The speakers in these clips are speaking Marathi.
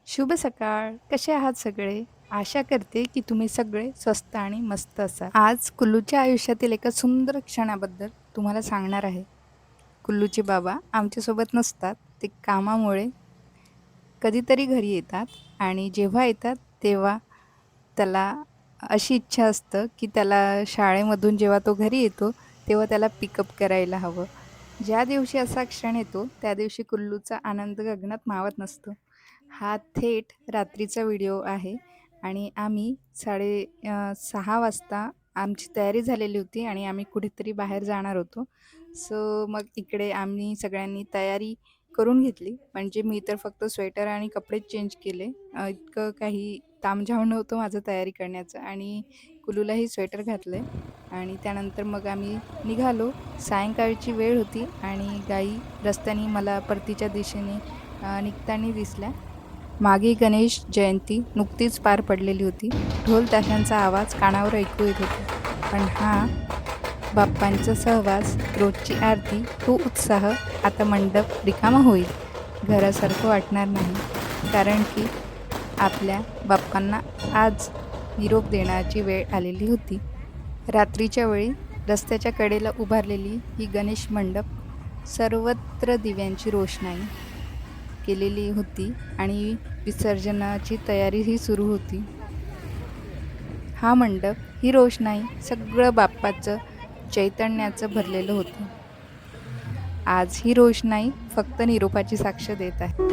शुभ सकाळ. कसे आहात सगळे? आशा करते की तुम्ही सगळे स्वस्त आणि मस्त असाल. आज कुल्लूच्या आयुष्यातील एका सुंदर क्षणाबद्दल तुम्हाला सांगणार आहे. कुल्लूचे बाबा आमच्यासोबत नसतात. ते कामामुळे कधीतरी घरी येतात आणि जेव्हा येतात तेव्हा त्याला अशी इच्छा असतं की त्याला शाळेमधून जेव्हा तो घरी येतो तेव्हा त्याला पिकअप करायला हवं. ज्या दिवशी असा क्षण येतो त्या दिवशी कुल्लूचा आनंद गगनात मावत नसतो. हा थेट रात्रीचा व्हिडिओ आहे आणि आम्ही 6:30 वाजता आमची तयारी झालेली होती आणि आम्ही कुठेतरी बाहेर जाणार होतो. सो मग इकडे आम्ही सगळ्यांनी तयारी करून घेतली. म्हणजे मी तर फक्त स्वेटर आणि कपडेच चेंज केले. इतकं काही तामझाम नव्हतं माझं तयारी करण्याचं आणि कुलूलाही स्वेटर घातलं आणि त्यानंतर मग आम्ही निघालो. सायंकाळची वेळ होती आणि गायी रस्त्याने मला परतीच्या दिशेने निघताना दिसल्या. मागे गणेश जयंती नुकतीच पार पडलेली होती. ढोल ताशांचा आवाज कानावर ऐकू येत होता. पण हा बाप्पांचा सहवास, रोजची आरती, तो उत्साह आता मंडप रिकामा होईल. घरासारखं वाटणार नाही. कारण की आपल्या बाप्पांना आज निरोप देण्याची वेळ आलेली होती. रात्रीच्या वेळी रस्त्याच्या कडेला उभारलेली ही गणेश मंडप सर्वत्र दिव्यांची रोषणाई केलेली होती आणि विसर्जनाची तयारीही सुरू होती. हा मंडप, ही रोषणाई सगळं बाप्पाचं चैतन्याचं भरलेलं होतं. आज ही रोषणाई फक्त निरोपाची साक्ष देत आहे.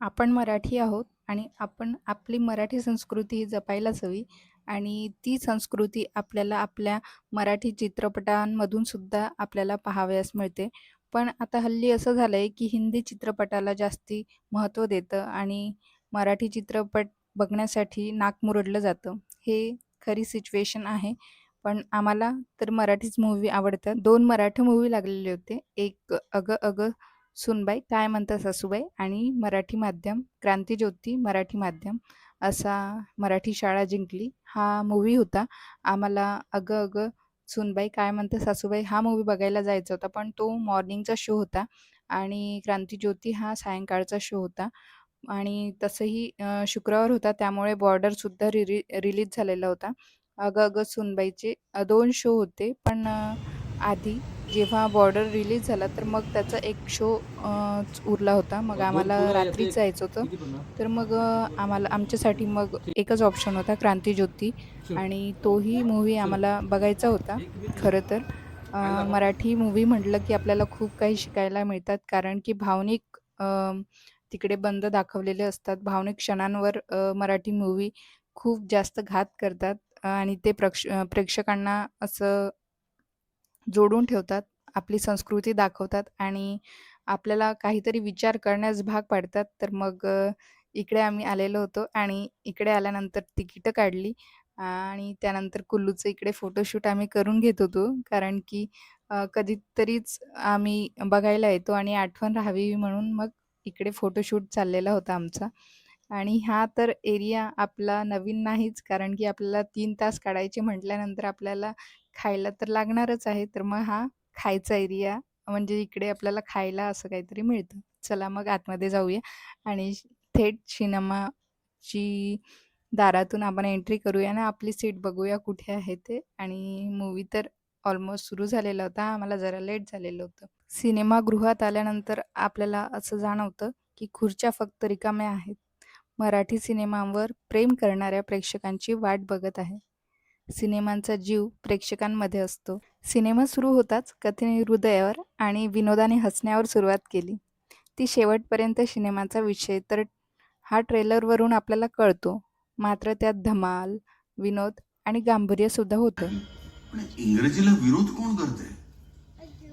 आपण मराठी आहोत आणि आपण आपली मराठी संस्कृती जपायलाच हवी आणि ती संस्कृती आपल्याला आपल्या मराठी चित्रपटांमधून सुद्धा आपल्याला पाहावयास मिळते. पण आता हल्ली असं झालं आहे की हिंदी चित्रपटाला जास्ती महत्त्व देतं आणि मराठी चित्रपट बघण्यासाठी नाक मुरडलं जातं. हे खरी सिच्युएशन आहे. पण आम्हाला तर मराठीच मूव्ही आवडतात. 2 मराठी मूव्ही लागलेले होते. एक अगं अगं सूनबाई काय म्हणता सासूबाई आणि मराठी माध्यम क्रांतिज्योती मराठी माध्यम असा मराठी शाळा जिंकली हा मूव्ही होता. आम्हाला अगं अगं सूनबाई काय म्हणता सासूबाई हा मूव्ही बघायला जायचा होता. पण तो मॉर्निंगचा शो होता आणि क्रांतिज्योती हा सायंकाळचा शो होता आणि तसंही शुक्रवार होता त्यामुळे बॉर्डरसुद्धा रिलीज झालेला होता. अगं अगं सूनबाईचे 2 शो होते. पण आधी जेव्हा बॉर्डर रिलीज झाला, तर मग त्याचा एक शो उरला होता. मग दोन आम्हाला फुलं याचे रात्रीच जायचं होतं. किती पन्नास? तर मग आम्हाला आमच्यासाठी मग एकच ऑप्शन होता क्रांतिज्योती शिव. आणि तोही मूव्ही चल. आम्हाला बघायचा होता. एक मिनिट खरं तर काय झालं? मराठी मूव्ही म्हटलं की आपल्याला खूप काही शिकायला मिळतात. कारण की भावनिक तिकडे बंद दाखवलेले असतात. भावनिक क्षणांवर मराठी मूव्ही खूप जास्त घात करतात आणि ते प्रेक्षकांना असं जोडून ठेवतात, आपली संस्कृती दाखवतात आणि आपल्याला काहीतरी विचार करण्यास भाग पाडतात. तर मग इकडे आम्ही आलेलो होतो आणि इकडे आल्यानंतर तिकीटं काढली आणि त्यानंतर कुल्लूचं इकडे फोटोशूट आम्ही करून घेत होतो. कारण की कधीतरीच आम्ही बघायला येतो आणि आठवण राहावी म्हणून मग इकडे फोटोशूट चाललेला होता आमचा. आणि हा तर एरिया आपला नवीन नाहीच, कारण की आपल्याला 3 तास काढायचे म्हटल्यानंतर आपल्याला खायला तर लागणारच आहे. तर मग हा खायचा एरिया म्हणजे इकडे आपल्याला खायला असं काहीतरी मिळतं. चला मग आतमध्ये जाऊया आणि थेट सिनेमाची दारातून आपण एंट्री करूया आणि आपली सीट बघूया कुठे आहे ते आणि मूव्ही तर ऑलमोस्ट सुरू झालेला होता. आम्हाला जरा लेट झालेलं होतं. सिनेमागृहात आल्यानंतर आपल्याला असं जाणवतं, की खुर्च्या फक्त रिकाम्या आहेत. मराठी सिनेमांवर प्रेम करणाऱ्या प्रेक्षकांची वाट बघत आहे. सिनेमांचा जीव प्रेक्षकांमध्ये असतो. सिनेमा सुरू होताच कथेने हृदयावर आणि विनोदाने हसण्यावर सुरुवात केली. ती शेवटपर्यंत सिनेमाचा विषय तर हा ट्रेलरवरून आपल्याला कळतो. मात्र त्यात धमाल, विनोद आणि गांभीर्यसुद्धा होतं. पण इंग्रजीला विरोध कोण करते?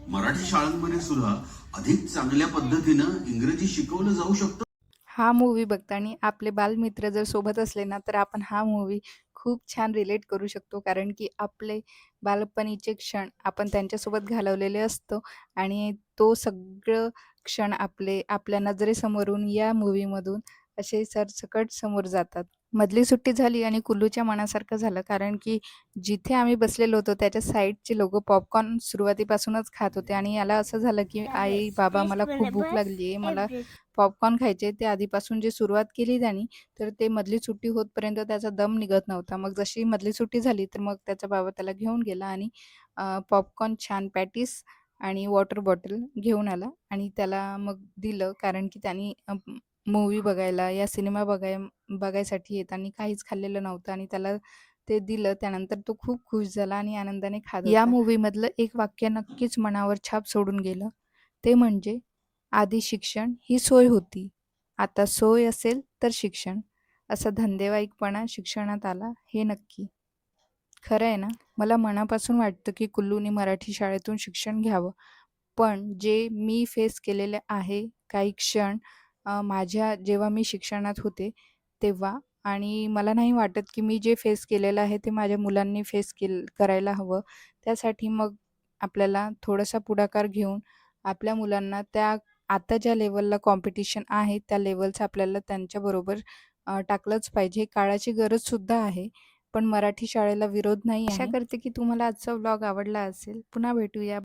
मराठी शाळांमध्ये सुद्धा अधिक चांगल्या पद्धतीनं इंग्रजी शिकवलं जाऊ शकतं. हा मूव्ही बघताना आपले बालमित्र जर सोबत असले ना, तर आपण हा मूव्ही खूप छान रिलेट करू शकतो. कारण की आपले बालपणीचे क्षण आपण त्यांच्यासोबत घालवलेले असतो आणि तो सगळं क्षण आपल्या नजरेसमोरून या मूव्हीमधून असे सरसकट समोर जातात. मधली सुट्टी झाली आणि कुल्लूच्या मनासारखं झालं. कारण की जिथे आम्ही बसलेलो होतो त्याच्या साईडचे लोकं पॉपकॉर्न सुरुवातीपासूनच खात होते आणि याला असं झालं की "आई, Travis, बाबा मला खूप भूक Explorable, लागली आहे. मला Everest. पॉपकॉर्न खायचे." ते आधीपासून जे सुरुवात केली त्यानी, तर ते मधली सुट्टी होतपर्यंत त्याचा दम निघत नव्हता. मग जशी मधली सुट्टी झाली, तर मग त्याचा बाबा त्याला घेऊन गेला आणि पॉपकॉर्न, छान पॅटीस आणि वॉटर बॉटल घेऊन आला आणि त्याला मग दिलं. कारण की त्यानी मूव्ही बघायला, या सिनेमा बघायसाठी येताना काहीच खाल्लेलं नव्हतं आणि त्याला ते दिलं. त्यानंतर तो खूप खुश झाला आणि आनंदाने खात होता. या मूव्हीमधलं एक वाक्य नक्कीच मनावर छाप सोडून गेलं. ते म्हणजे, "आधी शिक्षण ही सोय होती. आता सोय असेल तर शिक्षण." असा धंदेवाईकपणा शिक्षणात आला हे नक्की. खरं आहे ना? मला मनापासून वाटतं की कुल्लूनी मराठी शाळेतून शिक्षण घ्यावं. पण जे मी फेस केलेले आहे काही क्षण माझ्या जेव्हा मी शिक्षणात होते तेव्हा आणि मला नाही वाटत की मी जे फेस केलेलं आहे ते माझ्या मुलांनी करायला हवं. त्यासाठी मग आपल्याला थोडासा पुढाकार घेऊन आपल्या मुलांना आता ज्या लेव्हलला कॉम्पिटिशन आहे त्या लेव्हलचं आपल्याला त्यांच्याबरोबर टाकलंच पाहिजे. काळाची गरजसुद्धा आहे. पण मराठी शाळेला विरोध नाही आहे. आशा करते की तुम्हाला आजचा व्लॉग आवडला असेल. पुन्हा भेटूया.